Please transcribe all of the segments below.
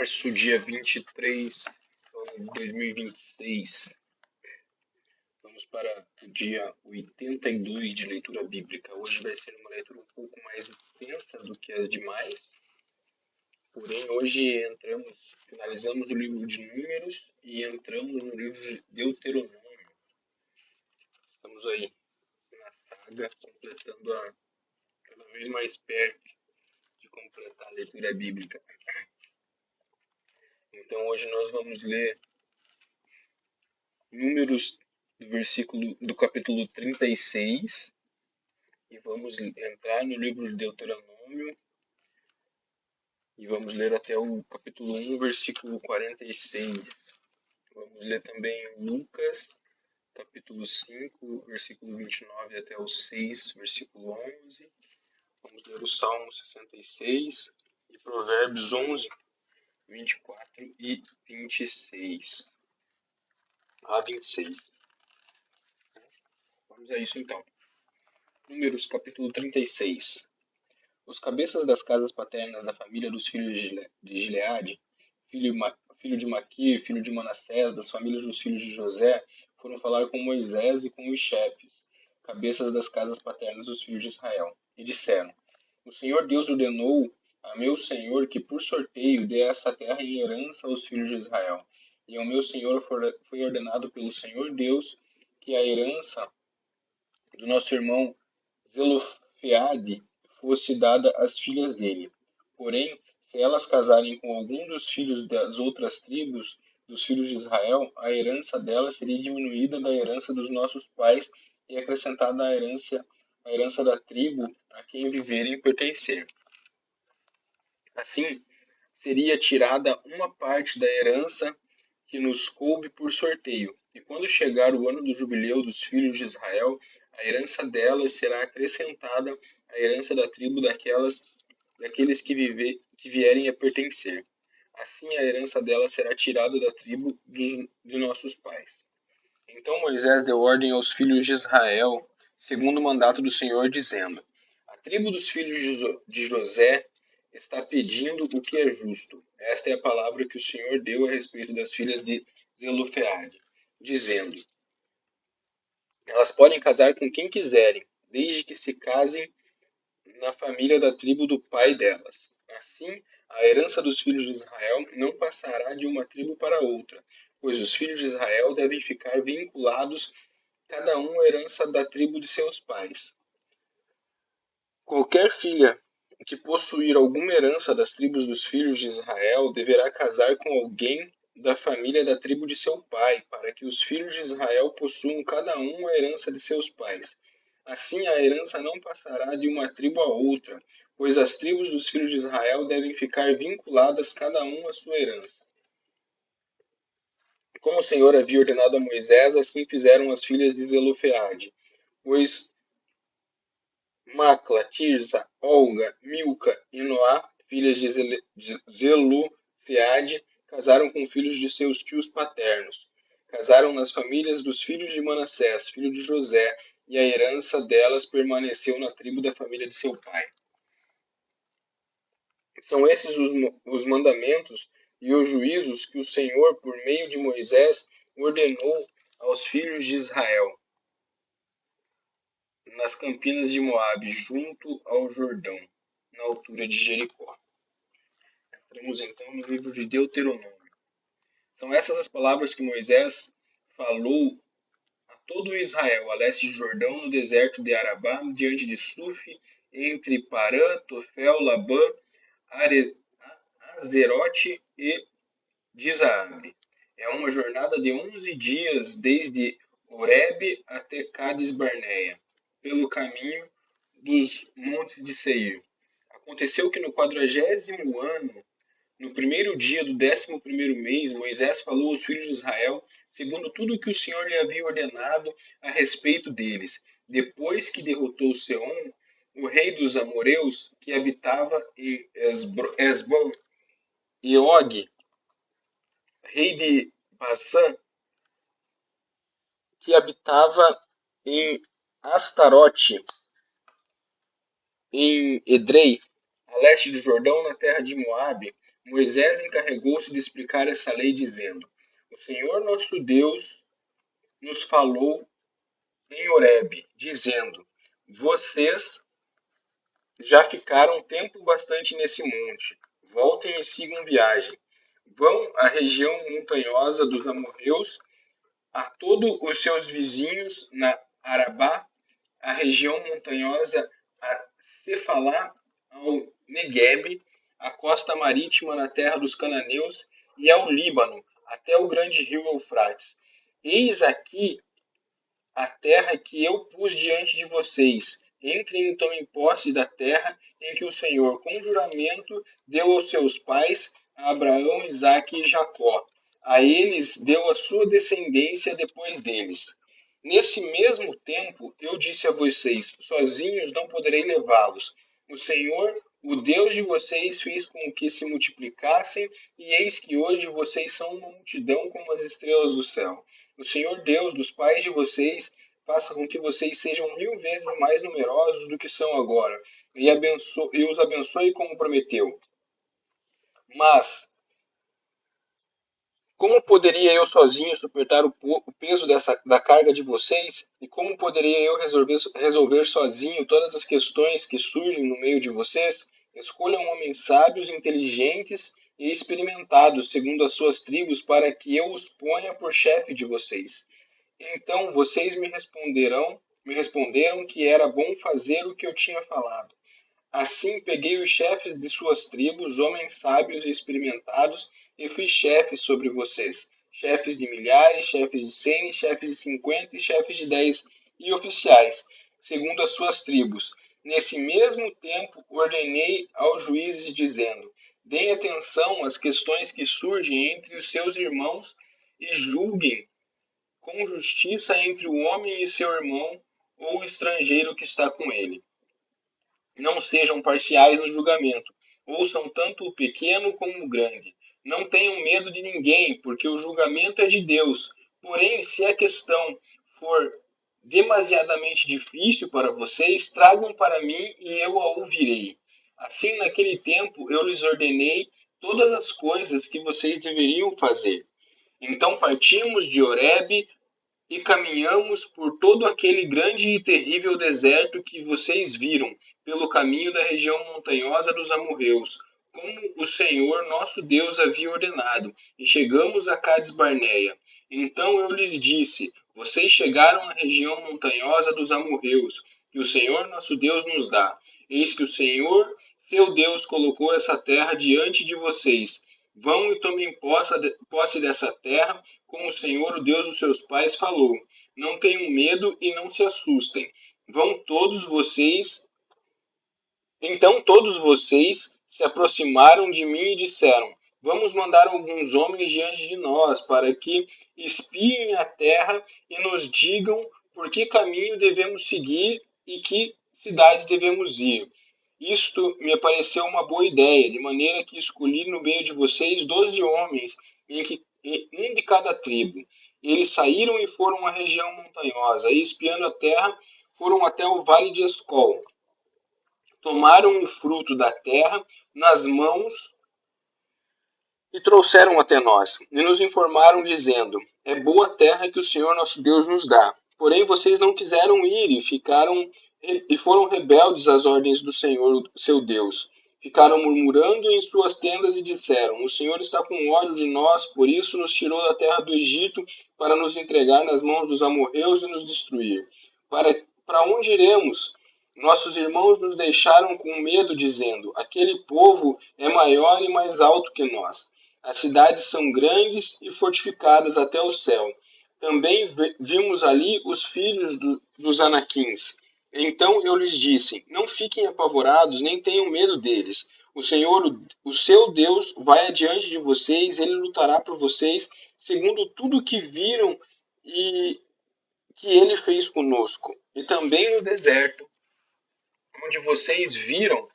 março, dia 23 de 2026. Vamos para o dia 82 de leitura bíblica. Hoje vai ser uma leitura um pouco mais extensa do que as demais. Porém, hoje finalizamos o livro de Números e entramos no livro de Deuteronômio. Estamos aí na saga, completando cada vez mais perto de completar a leitura bíblica. Então, hoje nós vamos ler Números do capítulo 36 e vamos entrar no livro de Deuteronômio e vamos ler até o capítulo 1, versículo 46. Vamos ler também Lucas, capítulo 5, versículo 29 até o 6, versículo 11. Vamos ler o Salmo 66 e Provérbios 11, 24 e 26 a 26. Vamos a isso então. Números capítulo 36. Os cabeças das casas paternas da família dos filhos de Gileade, filho de Maquir, filho de Manassés, das famílias dos filhos de José, foram falar com Moisés e com os chefes, cabeças das casas paternas dos filhos de Israel, e disseram: O Senhor Deus ordenou a meu senhor que por sorteio dê essa terra em herança aos filhos de Israel. E ao meu senhor foi ordenado pelo Senhor Deus que a herança do nosso irmão Zelofeade fosse dada às filhas dele. Porém, se elas casarem com algum dos filhos das outras tribos, dos filhos de Israel, a herança delas seria diminuída da herança dos nossos pais e acrescentada à herança da tribo a quem viverem pertencer. Assim, seria tirada uma parte da herança que nos coube por sorteio, e quando chegar o ano do jubileu dos filhos de Israel, a herança delas será acrescentada à herança da tribo daqueles que vierem a pertencer. Assim a herança delas será tirada da tribo de nossos pais. Então Moisés deu ordem aos filhos de Israel, segundo o mandato do Senhor, dizendo: A tribo dos filhos de José está pedindo o que é justo. Esta é a palavra que o Senhor deu a respeito das filhas de Zelofeade, dizendo: Elas podem casar com quem quiserem, desde que se casem na família da tribo do pai delas. Assim, a herança dos filhos de Israel não passará de uma tribo para outra, pois os filhos de Israel devem ficar vinculados, cada um à herança da tribo de seus pais. Qualquer filha que possuir alguma herança das tribos dos filhos de Israel deverá casar com alguém da família da tribo de seu pai, para que os filhos de Israel possuam cada um a herança de seus pais. Assim a herança não passará de uma tribo a outra, pois as tribos dos filhos de Israel devem ficar vinculadas cada um à sua herança. Como o Senhor havia ordenado a Moisés, assim fizeram as filhas de Zelofeade, pois Macla, Tirza, Olga, Milca e Noá, filhas de Zelofeade, casaram com filhos de seus tios paternos. Casaram nas famílias dos filhos de Manassés, filho de José, e a herança delas permaneceu na tribo da família de seu pai. São esses os mandamentos e os juízos que o Senhor, por meio de Moisés, ordenou aos filhos de Israel, nas campinas de Moabe, junto ao Jordão, na altura de Jericó. Entramos então no livro de Deuteronômio. São essas as palavras que Moisés falou a todo Israel, a leste de Jordão, no deserto de Arabá, diante de Suf, entre Parã, Tofel, Labã, Azerote e Dizaabe. É uma jornada de 11 dias desde Horebe até Cades Barneia, pelo caminho dos montes de Seir. Aconteceu que no 40º ano, no primeiro dia do 11º mês, Moisés falou aos filhos de Israel, segundo tudo o que o Senhor lhe havia ordenado a respeito deles, depois que derrotou Seom, o rei dos amoreus, que habitava em Esbom, e Og, rei de Basã, que habitava em Astarote, em Edrei, a leste do Jordão, na terra de Moabe, Moisés encarregou-se de explicar essa lei, dizendo: O Senhor nosso Deus nos falou em Horebe, dizendo: Vocês já ficaram tempo bastante nesse monte. Voltem e sigam viagem. Vão à região montanhosa dos amorreus, a todos os seus vizinhos na Arabá, a região montanhosa a Cefalá, ao Neguebe, a costa marítima na terra dos cananeus e ao Líbano, até o grande rio Eufrates. Eis aqui a terra que eu pus diante de vocês. Entrem e tomem posse da terra em que o Senhor, com juramento, deu aos seus pais, a Abraão, Isaque e Jacó. A eles deu a sua descendência depois deles. Nesse mesmo tempo, eu disse a vocês: sozinhos não poderei levá-los. O Senhor, o Deus de vocês, fez com que se multiplicassem, e eis que hoje vocês são uma multidão como as estrelas do céu. O Senhor Deus dos pais de vocês faça com que vocês sejam 1000 vezes mais numerosos do que são agora, e os abençoe como prometeu. Mas como poderia eu sozinho suportar o peso da carga de vocês? E como poderia eu resolver sozinho todas as questões que surgem no meio de vocês? Escolham homens sábios, inteligentes e experimentados, segundo as suas tribos, para que eu os ponha por chefe de vocês. Então vocês me responderam que era bom fazer o que eu tinha falado. Assim peguei os chefes de suas tribos, homens sábios e experimentados, e fui chefe sobre vocês. Chefes de milhares, chefes de 100, chefes de 50 e chefes de 10, e oficiais, segundo as suas tribos. Nesse mesmo tempo, ordenei aos juízes, dizendo: Deem atenção às questões que surgem entre os seus irmãos e julguem com justiça entre o homem e seu irmão ou o estrangeiro que está com ele. Não sejam parciais no julgamento. Ouçam tanto o pequeno como o grande. Não tenham medo de ninguém, porque o julgamento é de Deus. Porém, se a questão for demasiadamente difícil para vocês, tragam para mim e eu a ouvirei. Assim, naquele tempo, eu lhes ordenei todas as coisas que vocês deveriam fazer. Então partimos de Horebe e caminhamos por todo aquele grande e terrível deserto que vocês viram, pelo caminho da região montanhosa dos amorreus, como o Senhor nosso Deus havia ordenado, e chegamos a Cades-Barneia. Então eu lhes disse: Vocês chegaram à região montanhosa dos amorreus, que o Senhor nosso Deus nos dá. Eis que o Senhor, seu Deus, colocou essa terra diante de vocês. Vão e tomem posse dessa terra, como o Senhor, o Deus dos seus pais, falou. Não tenham medo e não se assustem. Vão todos vocês. Então todos vocês se aproximaram de mim e disseram: Vamos mandar alguns homens diante de nós, para que espiem a terra e nos digam por que caminho devemos seguir e que cidades devemos ir. Isto me pareceu uma boa ideia, de maneira que escolhi no meio de vocês 12 homens, um de cada tribo. Eles saíram e foram à região montanhosa, e espiando a terra, foram até o vale de Escol. Tomaram o fruto da terra nas mãos e trouxeram até nós, e nos informaram, dizendo: É boa terra que o Senhor nosso Deus nos dá. Porém vocês não quiseram ir e foram rebeldes às ordens do Senhor, seu Deus. Ficaram murmurando em suas tendas e disseram: O Senhor está com ódio de nós, por isso nos tirou da terra do Egito para nos entregar nas mãos dos amorreus e nos destruir. Para onde iremos? Nossos irmãos nos deixaram com medo, dizendo: Aquele povo é maior e mais alto que nós. As cidades são grandes e fortificadas até o céu. Também vimos ali os filhos dos Anaquins. Então eu lhes disse: Não fiquem apavorados, nem tenham medo deles. O Senhor, o seu Deus, vai adiante de vocês, ele lutará por vocês, segundo tudo que viram e que ele fez conosco. E também no deserto, onde vocês viram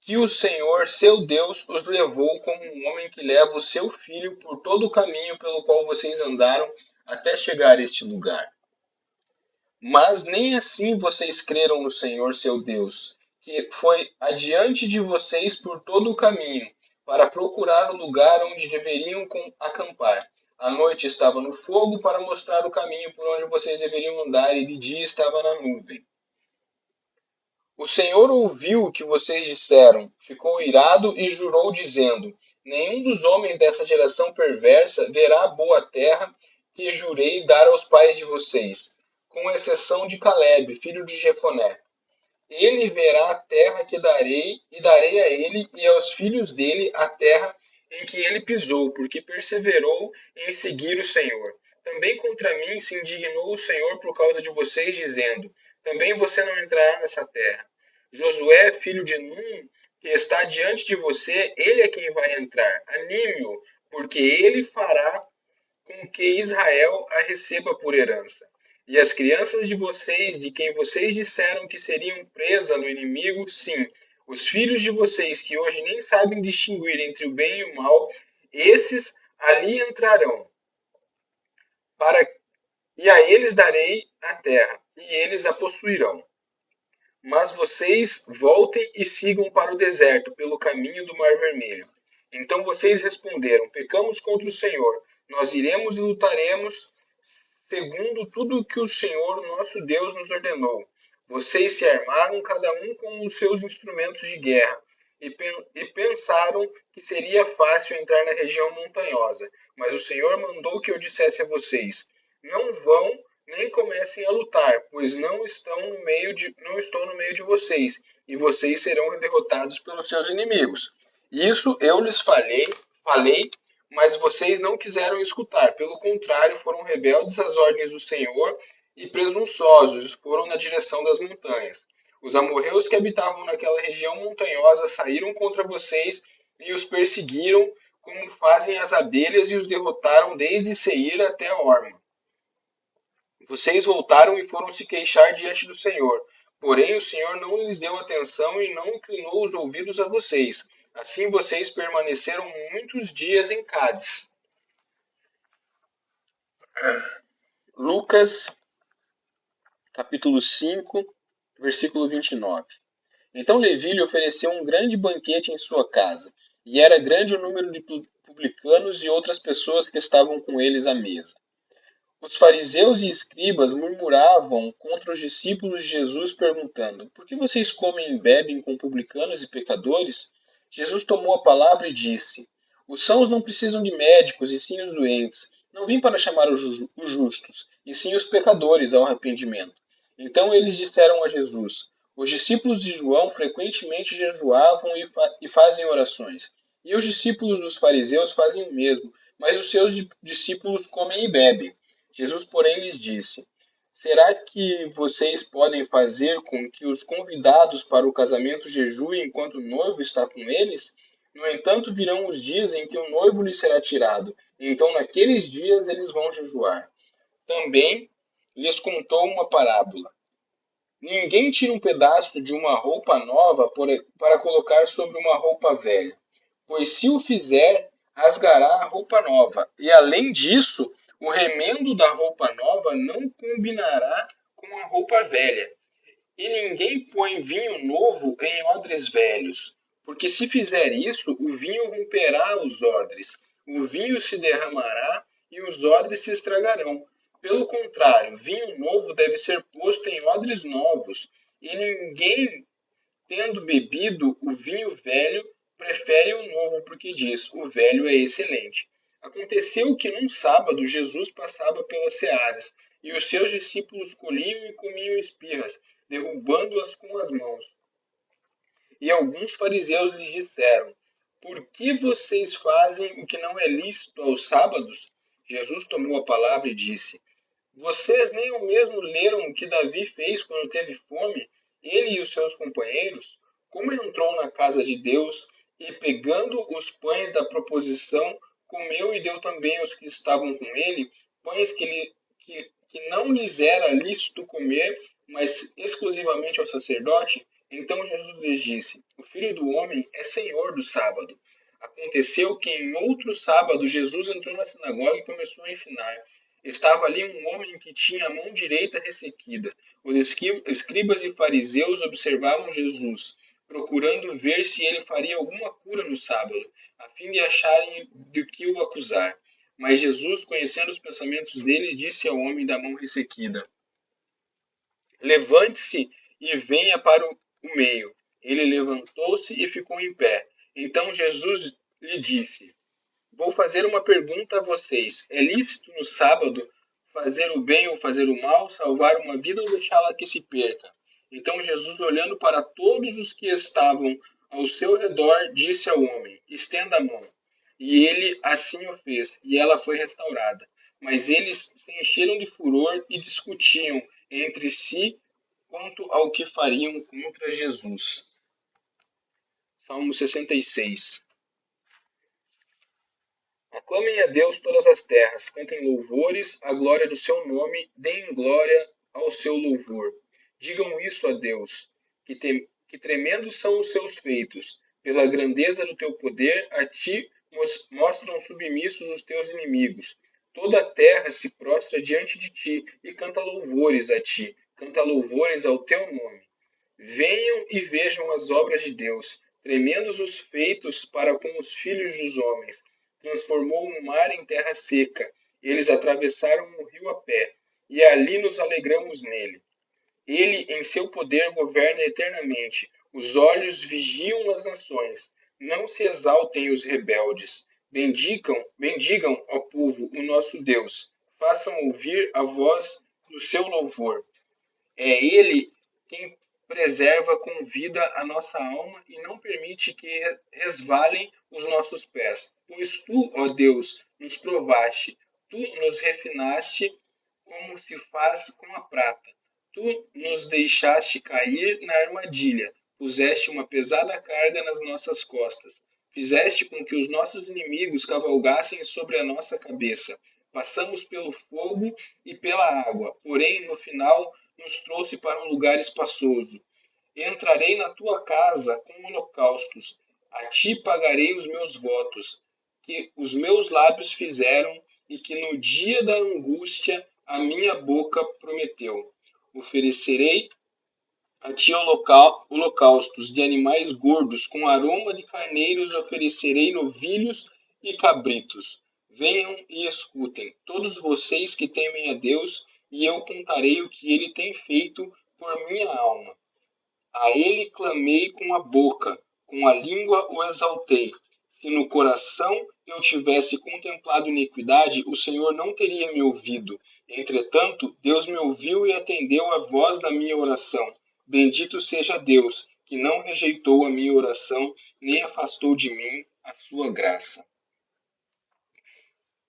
que o Senhor, seu Deus, os levou como um homem que leva o seu filho por todo o caminho pelo qual vocês andaram até chegar a este lugar. Mas nem assim vocês creram no Senhor, seu Deus, que foi adiante de vocês por todo o caminho, para procurar o lugar onde deveriam acampar. À noite estava no fogo para mostrar o caminho por onde vocês deveriam andar, e de dia estava na nuvem. O Senhor ouviu o que vocês disseram, ficou irado e jurou, dizendo: Nenhum dos homens dessa geração perversa verá a boa terra que jurei dar aos pais de vocês, com exceção de Caleb, filho de Jefoné. Ele verá a terra que darei, e darei a ele e aos filhos dele a terra em que ele pisou, porque perseverou em seguir o Senhor. Também contra mim se indignou o Senhor por causa de vocês, dizendo: Também você não entrará nessa terra. Josué, filho de Num, que está diante de você, ele é quem vai entrar. Anime-o, porque ele fará com que Israel a receba por herança. E as crianças de vocês, de quem vocês disseram que seriam presa no inimigo, sim, os filhos de vocês, que hoje nem sabem distinguir entre o bem e o mal, esses ali entrarão, para e a eles darei a terra, e eles a possuirão. Mas vocês voltem e sigam para o deserto, pelo caminho do Mar Vermelho. Então vocês responderam: Pecamos contra o Senhor. Nós iremos e lutaremos segundo tudo o que o Senhor nosso Deus nos ordenou. Vocês se armaram, cada um com os seus instrumentos de guerra, e pensaram que seria fácil entrar na região montanhosa. Mas o Senhor mandou que eu dissesse a vocês: Não vão nem comecem a lutar, pois não estou no meio de vocês, e vocês serão derrotados pelos seus inimigos. Isso eu lhes falei, mas vocês não quiseram escutar. Pelo contrário, foram rebeldes às ordens do Senhor e presunçosos, foram na direção das montanhas. Os amorreus que habitavam naquela região montanhosa saíram contra vocês e os perseguiram, como fazem as abelhas, e os derrotaram desde Seir até Horma. Vocês voltaram e foram se queixar diante do Senhor. Porém, o Senhor não lhes deu atenção e não inclinou os ouvidos a vocês. Assim vocês permaneceram muitos dias em Cádiz. Lucas, capítulo 5, versículo 29. Então Levi lhe ofereceu um grande banquete em sua casa, e era grande o número de publicanos e outras pessoas que estavam com eles à mesa. Os fariseus e escribas murmuravam contra os discípulos de Jesus, perguntando: Por que vocês comem e bebem com publicanos e pecadores? Jesus tomou a palavra e disse: Os sãos não precisam de médicos, e sim os doentes. Não vim para chamar os justos, e sim os pecadores ao arrependimento. Então eles disseram a Jesus: Os discípulos de João frequentemente jejuavam e fazem orações. E os discípulos dos fariseus fazem o mesmo, mas os seus discípulos comem e bebem. Jesus, porém, lhes disse: Será que vocês podem fazer com que os convidados para o casamento jejuem enquanto o noivo está com eles? No entanto, virão os dias em que o noivo lhes será tirado, e então naqueles dias eles vão jejuar. Também lhes contou uma parábola. Ninguém tira um pedaço de uma roupa nova para colocar sobre uma roupa velha, pois se o fizer, rasgará a roupa nova. E além disso, o remendo da roupa nova não combinará com a roupa velha. E ninguém põe vinho novo em odres velhos, porque se fizer isso, o vinho romperá os odres, o vinho se derramará e os odres se estragarão. Pelo contrário, vinho novo deve ser posto em odres novos, e ninguém, tendo bebido o vinho velho, prefere o novo, porque diz: o velho é excelente. Aconteceu que num sábado Jesus passava pelas searas, e os seus discípulos colhiam e comiam espirras, derrubando-as com as mãos. E alguns fariseus lhes disseram: Por que vocês fazem o que não é lícito aos sábados? Jesus tomou a palavra e disse: Vocês nem ao mesmo leram o que Davi fez quando teve fome, ele e os seus companheiros? Como entrou na casa de Deus e, pegando os pães da proposição, comeu e deu também aos que estavam com ele, pães que não lhes era lícito comer, mas exclusivamente ao sacerdote? Então Jesus lhes disse: O Filho do Homem é Senhor do sábado. Aconteceu que em outro sábado Jesus entrou na sinagoga e começou a ensinar. Estava ali um homem que tinha a mão direita ressequida. Os escribas e fariseus observavam Jesus, procurando ver se ele faria alguma cura no sábado, a fim de acharem do que o acusar. Mas Jesus, conhecendo os pensamentos deles, disse ao homem da mão ressequida: Levante-se e venha para o meio. Ele levantou-se e ficou em pé. Então Jesus lhe disse: Vou fazer uma pergunta a vocês. É lícito no sábado fazer o bem ou fazer o mal, salvar uma vida ou deixá-la que se perca? Então Jesus, olhando para todos os que estavam ao seu redor, disse ao homem: Estenda a mão. E ele assim o fez, e ela foi restaurada. Mas eles se encheram de furor e discutiam entre si quanto ao que fariam contra Jesus. Salmo 66. Aclamem a Deus todas as terras, cantem louvores à glória do seu nome, deem glória ao seu louvor. Digam isso a Deus, que tremendos são os seus feitos. Pela grandeza do teu poder, a ti mostram submissos os teus inimigos. Toda a terra se prostra diante de ti e canta louvores a ti, canta louvores ao teu nome. Venham e vejam as obras de Deus, tremendos os feitos para com os filhos dos homens. Transformou um mar em terra seca. Eles atravessaram um rio a pé, e ali nos alegramos nele. Ele, em seu poder, governa eternamente. Os olhos vigiam as nações. Não se exaltem os rebeldes. Bendigam, ó povo, o nosso Deus. Façam ouvir a voz do seu louvor. É Ele quem preserva com vida a nossa alma e não permite que resvalem os nossos pés. Pois tu, ó Deus, nos provaste, tu nos refinaste como se faz com a prata. Tu nos deixaste cair na armadilha, puseste uma pesada carga nas nossas costas. Fizeste com que os nossos inimigos cavalgassem sobre a nossa cabeça. Passamos pelo fogo e pela água, porém no final nos trouxe para um lugar espaçoso. Entrarei na tua casa com holocaustos. A ti pagarei os meus votos, que os meus lábios fizeram e que no dia da angústia a minha boca prometeu. Oferecerei a ti holocaustos de animais gordos, com aroma de carneiros oferecerei novilhos e cabritos. Venham e escutem, todos vocês que temem a Deus, e eu contarei o que ele tem feito por minha alma. A ele clamei com a boca, com a língua o exaltei. Se no coração eu tivesse contemplado iniquidade, o Senhor não teria me ouvido. Entretanto, Deus me ouviu e atendeu à voz da minha oração. Bendito seja Deus, que não rejeitou a minha oração, nem afastou de mim a sua graça.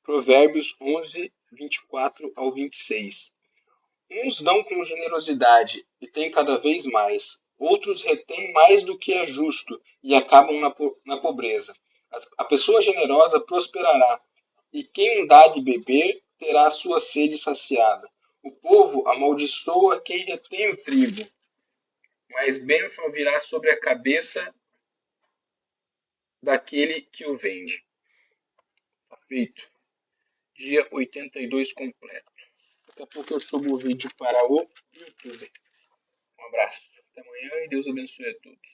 Provérbios 11, 24 ao 26. Uns dão com generosidade e têm cada vez mais. Outros retêm mais do que é justo e acabam na pobreza. A pessoa generosa prosperará, e quem dá de beber terá sua sede saciada. O povo amaldiçoa quem retém o trigo, mas bênção virá sobre a cabeça daquele que o vende. Tá feito. Dia 82 completo. Daqui a pouco eu subo o vídeo para o YouTube. Um abraço. Até amanhã e Deus abençoe a todos.